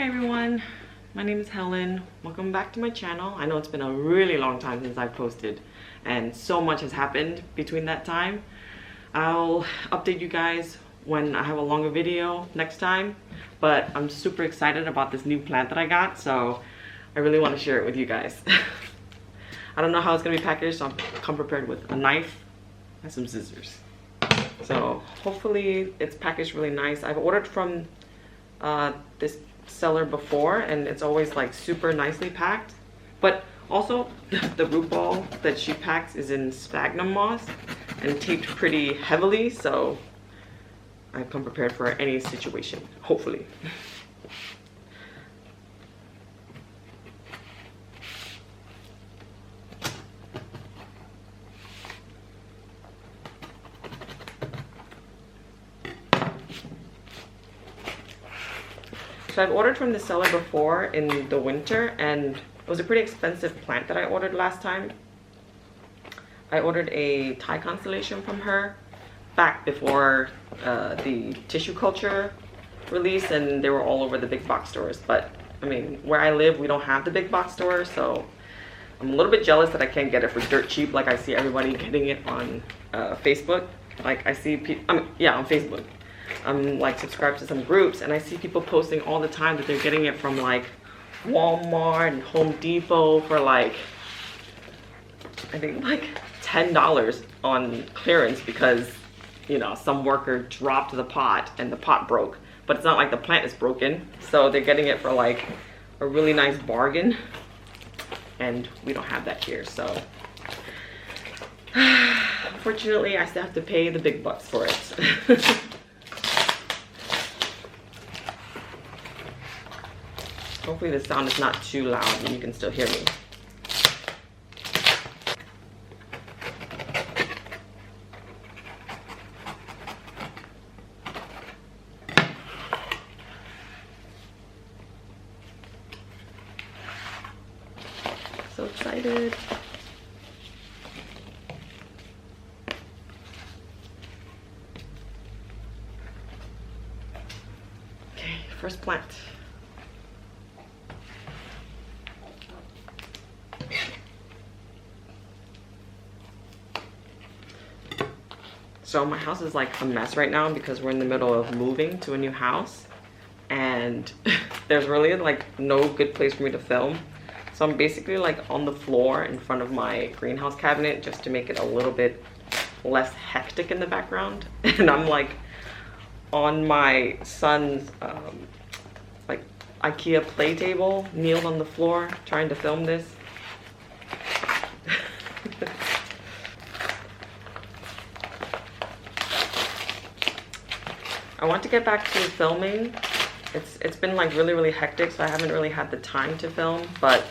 everyone, my name is Helen. Welcome back to my channel. I know it's been a really long time since I've posted and so much has happened between that time. I'll update you guys when I have a longer video next time, but I'm super excited about this new plant that I got, so I really want to share it with you guys. I don't know how it's gonna be packaged, so I'm come prepared with a knife and some scissors. So hopefully it's packaged really nice. I've ordered from this seller before and it's always like super nicely packed, but also the root ball that she packs is in sphagnum moss and taped pretty heavily, so I've come prepared for any situation, hopefully. So I've ordered from the seller before in the winter, and it was a pretty expensive plant that I ordered last time. I ordered a Thai constellation from her back before the tissue culture release, and they were all over the big box stores. But I mean, where I live, we don't have the big box stores, so I'm a little bit jealous that I can't get it for dirt cheap like I see everybody getting it on Facebook. Like I see people, on Facebook. I'm like subscribed to some groups and I see people posting all the time that they're getting it from like Walmart and Home Depot for like, I think like $10 on clearance because, you know, some worker dropped the pot and the pot broke. But it's not like the plant is broken, so they're getting it for like a really nice bargain, and we don't have that here, so unfortunately I still have to pay the big bucks for it. Hopefully the sound is not too loud and you can still hear me. So excited. Okay, first plant. So my house is like a mess right now because we're in the middle of moving to a new house and there's really like no good place for me to film. So I'm basically like on the floor in front of my greenhouse cabinet just to make it a little bit less hectic in the background. And I'm like on my son's like IKEA play table, kneeled on the floor trying to film this. I want to get back to filming. It's been like really hectic, so I haven't really had the time to film, but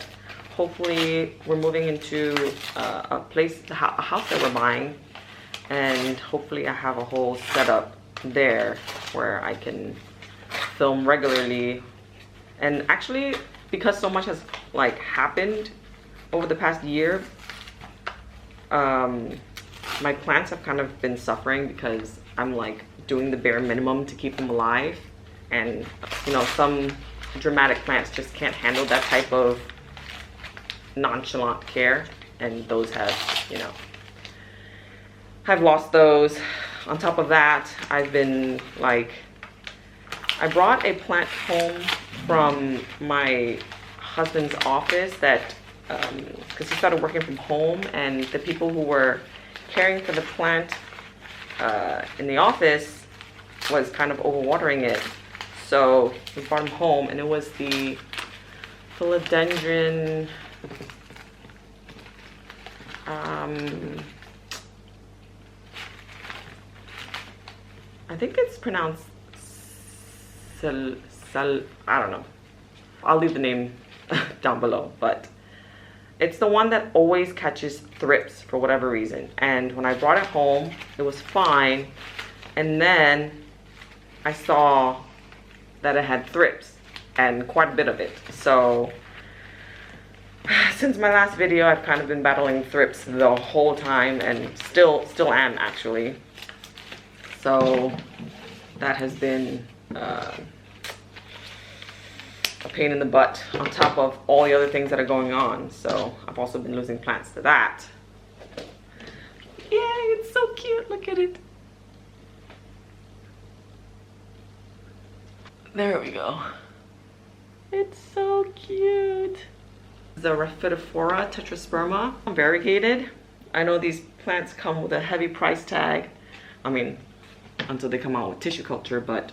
hopefully we're moving into a house that we're buying, and hopefully I have a whole setup there where I can film regularly. And actually, because so much has like happened over the past year, my plants have kind of been suffering because I'm like doing the bare minimum to keep them alive, and you know, some dramatic plants just can't handle that type of nonchalant care, and those have, you know, I've lost those. On top of that, I've been like, I brought a plant home from my husband's office that because he started working from home, and the people who were caring for the plant in the office was kind of overwatering it, so we brought him home, and it was the philodendron, I think it's pronounced I don't know, I'll leave the name down below, but it's the one that always catches thrips for whatever reason. And when I brought it home, it was fine. And then I saw that it had thrips, and quite a bit of it. So since my last video, I've kind of been battling thrips the whole time, and still am actually. So that has been a pain in the butt on top of all the other things that are going on. So I've also been losing plants to that. Yay, it's so cute. Look at it. There we go. It's so cute. The Rhaphidophora tetrasperma, variegated. I know these plants come with a heavy price tag. I mean, until they come out with tissue culture, but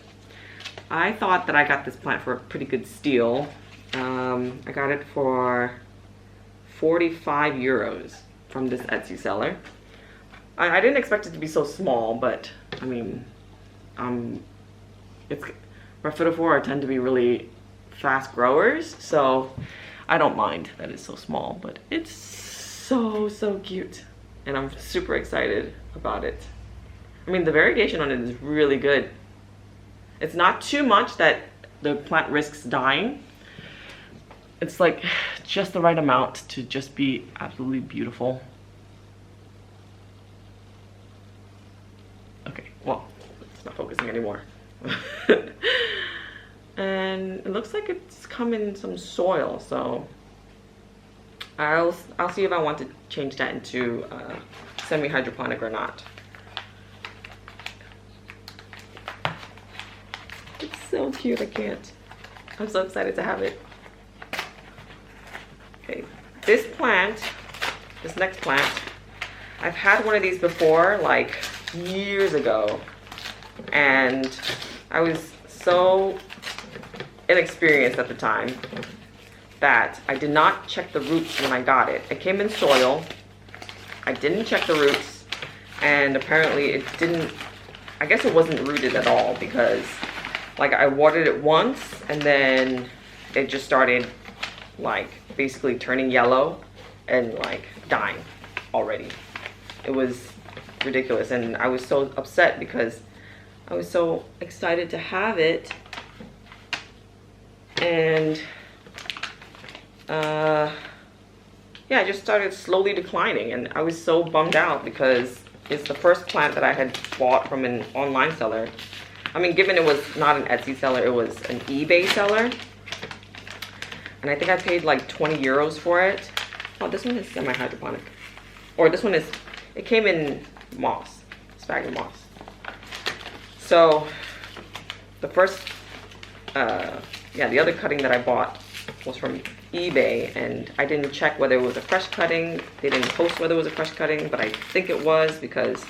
I thought that I got this plant for a pretty good steal. I got it for 45 euros from this Etsy seller. I didn't expect it to be so small, but I mean, Rhaphidophora tend to be really fast growers, so I don't mind that it's so small, but it's so cute, and I'm super excited about it. I mean, the variegation on it is really good. It's not too much that the plant risks dying. It's like just the right amount to just be absolutely beautiful. Okay, well, it's not focusing anymore. And it looks like it's come in some soil, so I'll see if I want to change that into semi-hydroponic or not. It's so cute, I can't. I'm so excited to have it. Okay, this next plant, I've had one of these before, like years ago, and I was so inexperienced at the time that I did not check the roots when I got it. It came in soil. I didn't check the roots, and apparently it didn't, I guess it wasn't rooted at all, because like I watered it once and then it just started like basically turning yellow and like dying already. It was ridiculous, and I was so upset because I was so excited to have it, and yeah, I just started slowly declining, and I was so bummed out because it's the first plant that I had bought from an online seller. I mean, given it was not an Etsy seller, it was an eBay seller, and I think I paid like 20 euros for it. Oh, this one is semi-hydroponic, or this one is, it came in moss, sphagnum moss. So the first, yeah, the other cutting that I bought was from eBay, and I didn't check whether it was a fresh cutting. They didn't post whether it was a fresh cutting, but I think it was, because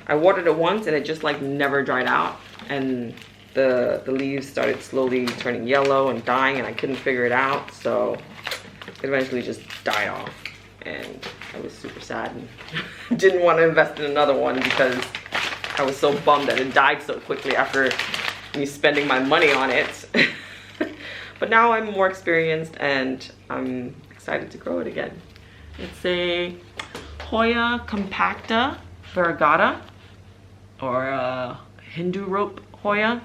I watered it once and it just like never dried out, and the leaves started slowly turning yellow and dying, and I couldn't figure it out, so it eventually just died off, and I was super sad and didn't want to invest in another one because I was so bummed that it died so quickly after me spending my money on it. But now I'm more experienced and I'm excited to grow it again. It's a Hoya compacta variegata, or Hindu rope Hoya.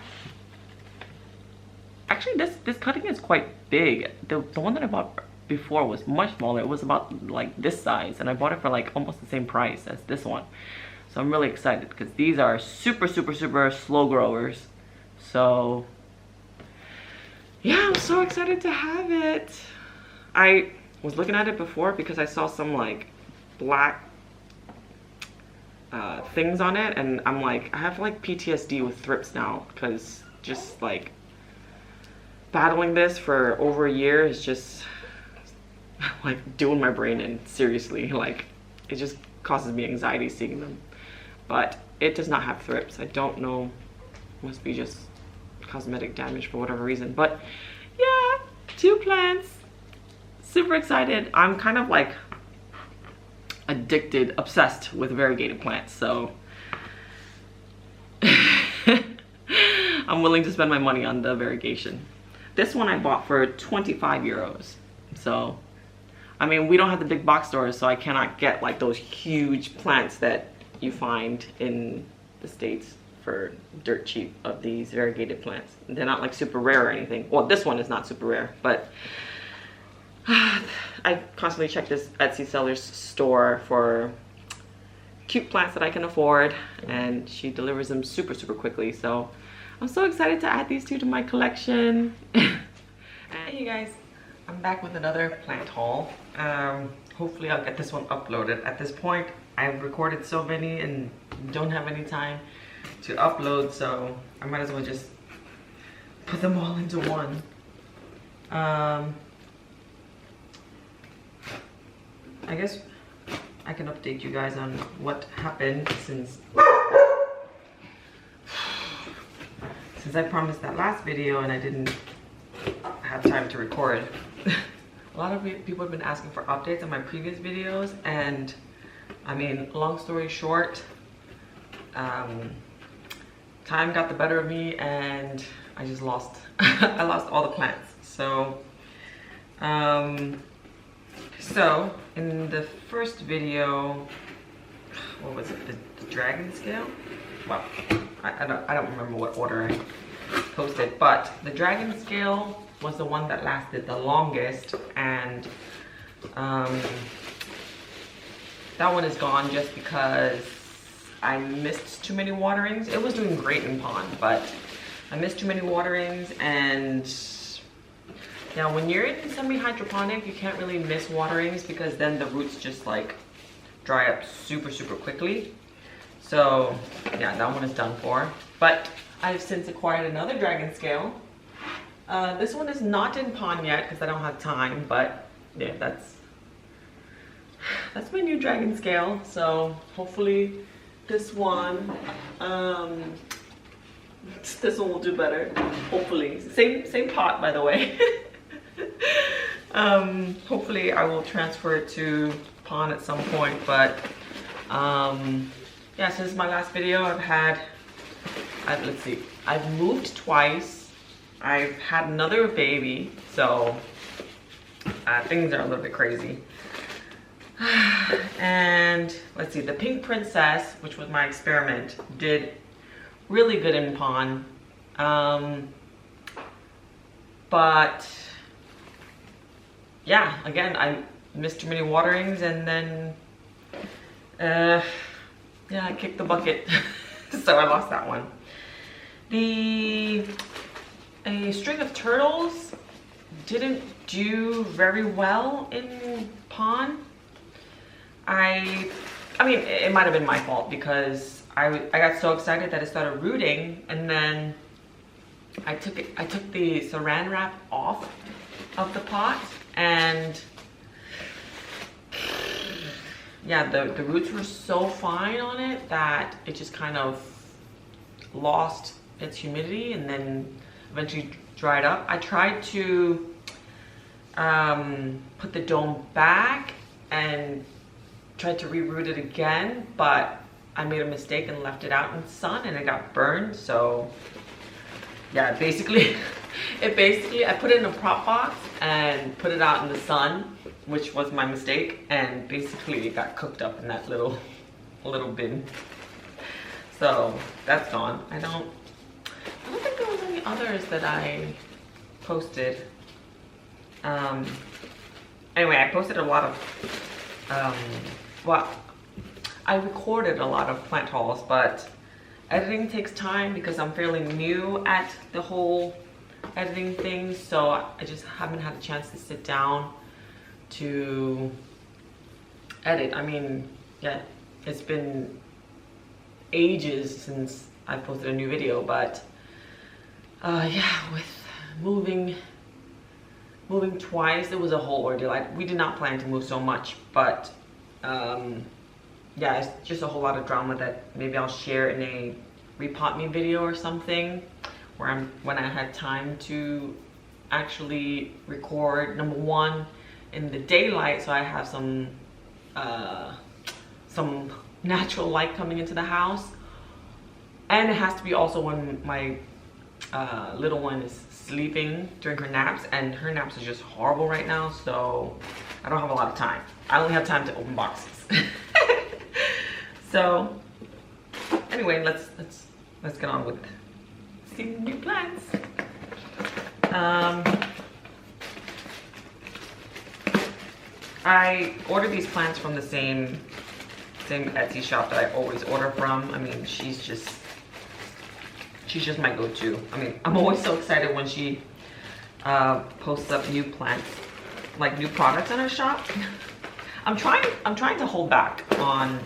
Actually, this cutting is quite big. The one that I bought before was much smaller. It was about like this size, and I bought it for like almost the same price as this one. So I'm really excited because these are super slow growers. So yeah, I'm so excited to have it. I was looking at it before because I saw some like black things on it, and I'm like, I have like PTSD with thrips now, because just like battling this for over a year is just like doing my brain in, seriously. Like, it just causes me anxiety seeing them. But it does not have thrips. I don't know, must be just cosmetic damage for whatever reason. But yeah, 2 plants, super excited. I'm kind of like addicted, obsessed with variegated plants, so I'm willing to spend my money on the variegation. This one I bought for 25 euros. So I mean, we don't have the big box stores, so I cannot get like those huge plants that you find in the States for dirt cheap of these variegated plants. They're not like super rare or anything. Well, this one is not super rare, but I constantly check this Etsy seller's store for cute plants that I can afford, and she delivers them super quickly. So I'm so excited to add these 2 to my collection. And Hey guys, I'm back with another plant haul. Hopefully I'll get this one uploaded. At this point, I've recorded so many and don't have any time to upload, so I might as well just put them all into one. I guess I can update you guys on what happened since I promised that last video and I didn't have time to record. A lot of people have been asking for updates on my previous videos, and I mean, long story short, time got the better of me and I just lost I lost all the plants. So so in the first video, what was it, the dragon scale? Well, I don't remember what order I posted, but the dragon scale was the one that lasted the longest, and that one is gone just because I missed too many waterings. It was doing great in pond, but I missed too many waterings. And now when you're in semi-hydroponic, you can't really miss waterings because then the roots just like dry up super quickly. So yeah, that one is done for. But I've since acquired another dragon scale. This one is not in pond yet because I don't have time, but yeah, that's my new dragon scale. So hopefully this one will do better. Hopefully, same pot, by the way. Hopefully I will transfer it to pond at some point, but yeah, since my last video let's see, I've moved twice. I've had another baby, so things are a little bit crazy. And let's see, the pink princess, which was my experiment, did really good in pond. But yeah, again, I missed too many waterings, and then yeah, I kicked the bucket. So I lost that one. A string of turtles didn't do very well in pond. I mean, it might have been my fault because I got so excited that it started rooting, and then I took the saran wrap off of the pot, and yeah, the roots were so fine on it that it just kind of lost its humidity and then eventually dried up. I tried to put the dome back and tried to reroot it again, but I made a mistake and left it out in the sun and it got burned. So yeah, basically I put it in a prop box and put it out in the sun, which was my mistake, and basically it got cooked up in that little bin. So that's gone. I don't think there was any others that I posted. Anyway, I posted a lot of well, I recorded a lot of plant hauls, but editing takes time because I'm fairly new at the whole editing thing, so I just haven't had a chance to sit down to edit. I mean, yeah, it's been ages since I posted a new video, but yeah, with moving twice, it was a whole ordeal. We did not plan to move so much, but yeah, it's just a whole lot of drama that maybe I'll share in a repot me video or something, where when I had time to actually record, number one, in the daylight, so I have some natural light coming into the house, and it has to be also when my little one is sleeping during her naps, and her naps are just horrible right now, so I don't have a lot of time. I only have time to open boxes. So anyway, let's get on with seeing new plants. I ordered these plants from the same Etsy shop that I always order from. I mean, she's just my go-to. I mean, I'm always so excited when she posts up new plants, like new products in her shop. I'm trying to hold back on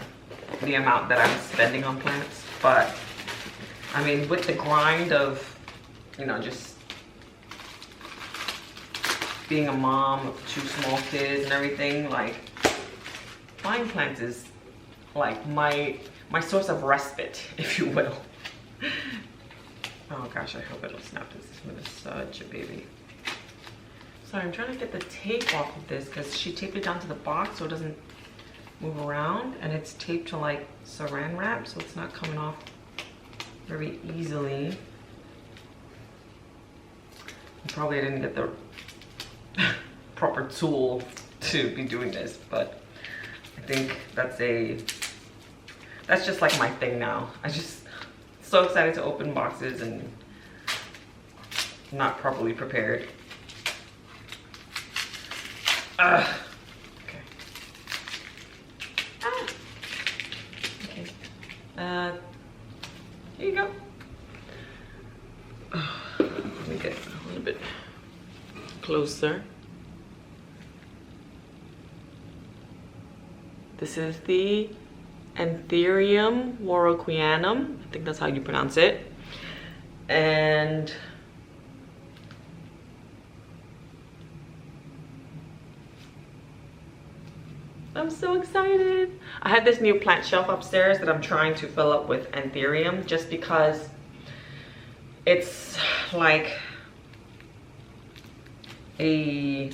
the amount that I'm spending on plants, but I mean, with the grind of, you know, just being a mom of 2 small kids and everything, like buying plants is like my source of respite, if you will. Oh gosh, I hope it'll snap. This is such a baby. Sorry, I'm trying to get the tape off of this because she taped it down to the box so it doesn't move around, and it's taped to like saran wrap, so it's not coming off very easily. And probably I didn't get the proper tool to be doing this, but I think that's just like my thing now. I just so excited to open boxes and not properly prepared. Okay. Okay. Here you go. Let me get a little bit closer. This is the Anthurium warocqueanum. I think that's how you pronounce it. And I'm so excited. I have this new plant shelf upstairs that I'm trying to fill up with Anthurium just because it's like a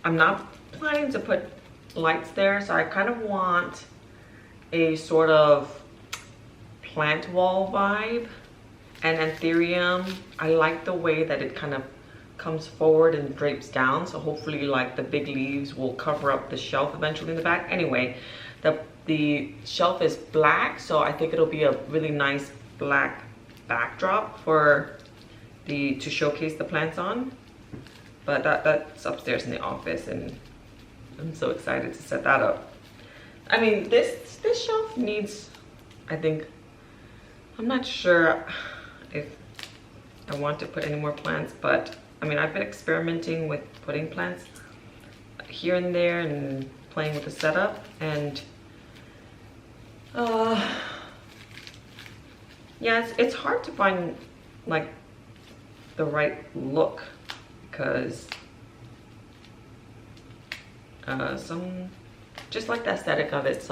I'm not planning to put lights there, so I kind of want a sort of plant wall vibe. And Anthurium, I like the way that it kind of comes forward and drapes down, so hopefully like the big leaves will cover up the shelf eventually in the back. Anyway, the shelf is black, so I think it'll be a really nice black backdrop for to showcase the plants on. But that's upstairs in the office, and I'm so excited to set that up. I mean, this shelf needs, I think, I'm not sure if I want to put any more plants, but I mean, I've been experimenting with putting plants here and there and playing with the setup, and yeah, it's hard to find like the right look, because some, just like the aesthetic of it,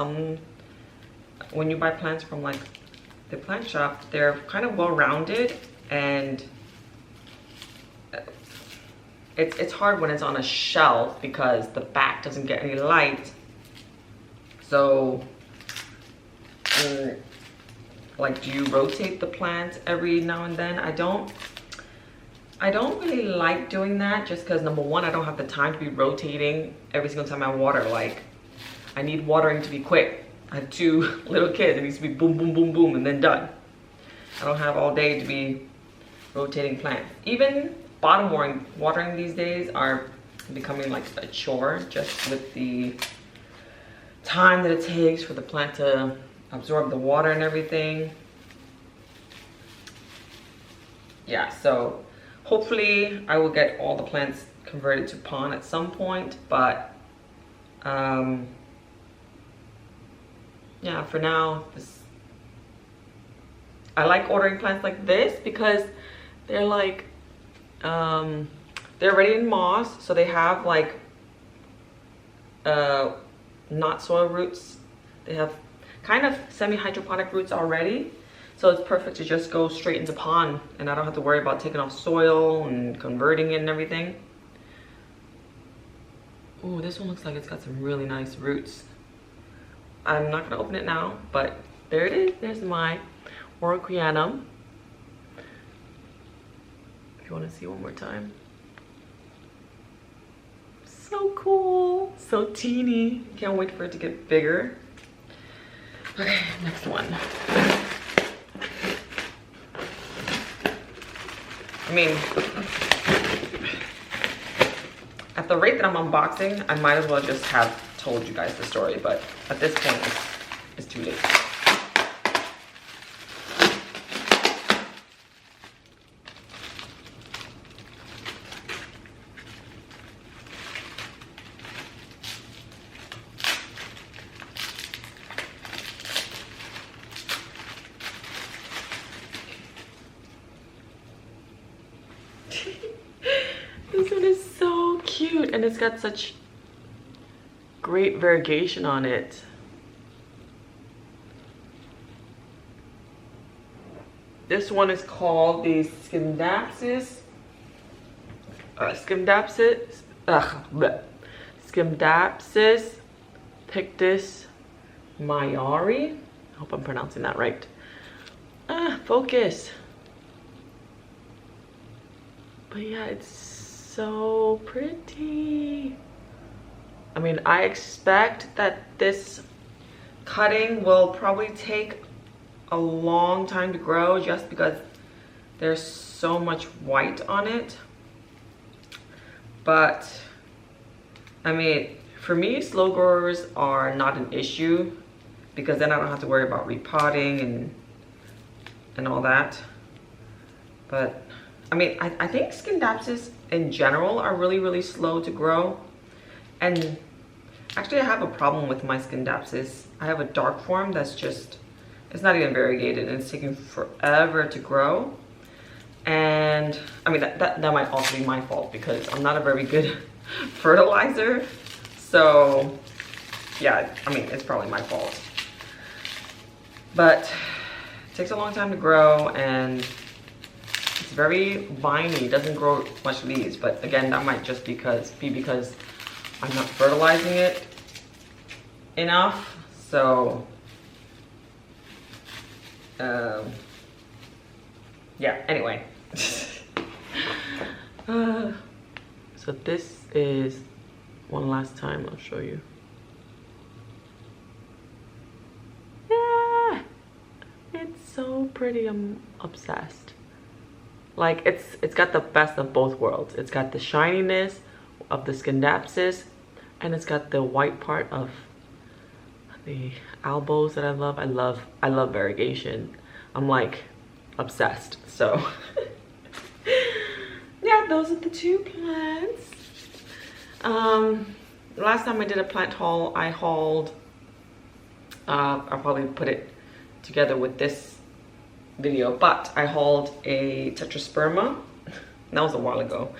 when you buy plants from like the plant shop, they're kind of well rounded, and it's hard when it's on a shelf because the back doesn't get any light. So like, do you rotate the plants every now and then? I don't really like doing that, just because number one, I don't have the time to be rotating every single time I water. Like, I need watering to be quick. I have 2 little kids. It needs to be boom, boom, boom, boom, and then done. I don't have all day to be rotating plants. Even bottom watering these days are becoming like a chore, just with the time that it takes for the plant to absorb the water and everything. Yeah, so hopefully I will get all the plants converted to pond at some point, but yeah, for now, I like ordering plants like this because they're like, they're already in moss, so they have like not soil roots. They have kind of semi-hydroponic roots already, so it's perfect to just go straight into pond, and I don't have to worry about taking off soil and converting it and everything. Oh, this one looks like it's got some really nice roots. I'm not gonna open it now, but there it is. There's my warocqueanum. If you want to see one more time. So cool, so teeny. Can't wait for it to get bigger. Okay, next one. I mean, at the rate that I'm unboxing, I might as well just have told you guys the story, but at this point, it's too late. This one is so cute, and it's got such great variegation on it. This one is called the Scindapsus Pictus Mayari. I hope I'm pronouncing that right. Focus. But yeah, it's so pretty. I mean, I expect that this cutting will probably take a long time to grow just because there's so much white on it. But I mean, for me, slow growers are not an issue because then I don't have to worry about repotting and all that. But I mean, I think Scindapsus in general are really slow to grow. And actually I have a problem with my Scindapsus. I have a dark form that's just, it's not even variegated and it's taking forever to grow. And I mean, that might also be my fault because I'm not a very good fertilizer. So yeah, I mean, it's probably my fault. But it takes a long time to grow and it's very viney, it doesn't grow much leaves. But again, that might just be because I'm not fertilizing it enough. So yeah, anyway. So this is one last time I'll show you. Yeah, it's so pretty. I'm obsessed. Like it's got the best of both worlds. It's got the shininess of the Scindapsus and it's got the white part of the albos that I love. I love variegation. I'm like obsessed. So yeah, those are the two plants. Last time I did a plant haul, I hauled, I'll probably put it together with this video, but I hauled a Tetrasperma. That was a while ago.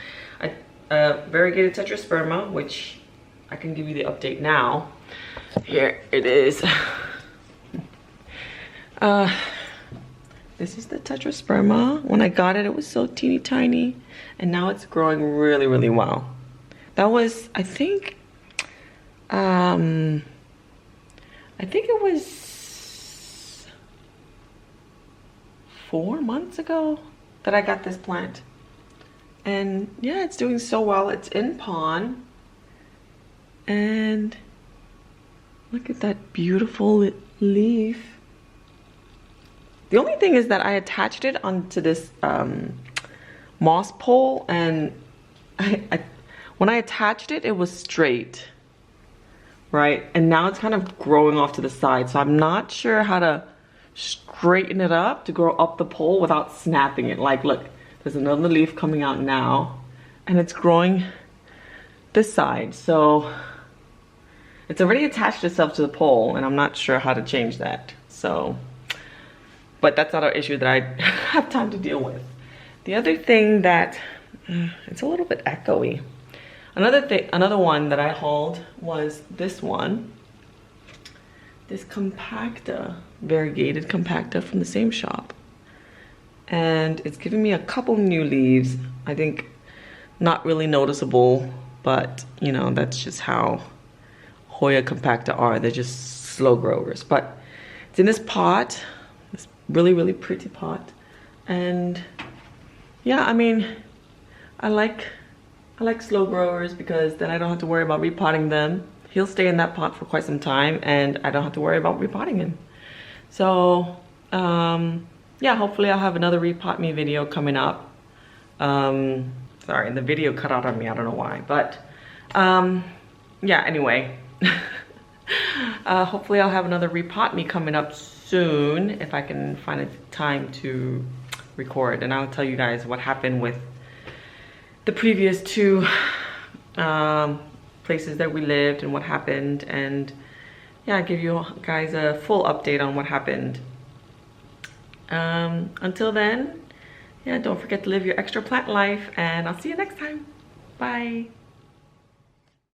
Variegated Tetrasperma, which I can give you the update now. Here it is. This is the Tetrasperma. When I got it, it was so teeny tiny, and now it's growing really well. That was, I think it was 4 months ago that I got this plant. And yeah, it's doing so well. It's in pon. And look at that beautiful leaf. The only thing is that I attached it onto this moss pole, and when I attached it, it was straight, right? And now it's kind of growing off to the side. So I'm not sure how to straighten it up to grow up the pole without snapping it. Like, look, there's another leaf coming out now, and it's growing this side. So it's already attached itself to the pole, and I'm not sure how to change that. So, but that's not an issue that I have time to deal with. The other thing that, it's a little bit echoey. Another one that I hauled was this one. This Compacta, variegated Compacta from the same shop. And it's giving me a couple new leaves. I think not really noticeable, but you know, that's just how Hoya Compacta are. They're just slow growers. But it's in this pot, this really pretty pot. And yeah, I mean, I like slow growers because then I don't have to worry about repotting them. He'll stay in that pot for quite some time and I don't have to worry about repotting him. So yeah, hopefully I'll have another repot me video coming up. Sorry, the video cut out on me, I don't know why, but yeah, anyway. Hopefully I'll have another repot me coming up soon if I can find a time to record, and I'll tell you guys what happened with the previous two places that we lived and what happened, and yeah, I'll give you guys a full update on what happened. Until then, yeah, don't forget to live your extra plant life, and I'll see you next time. Bye.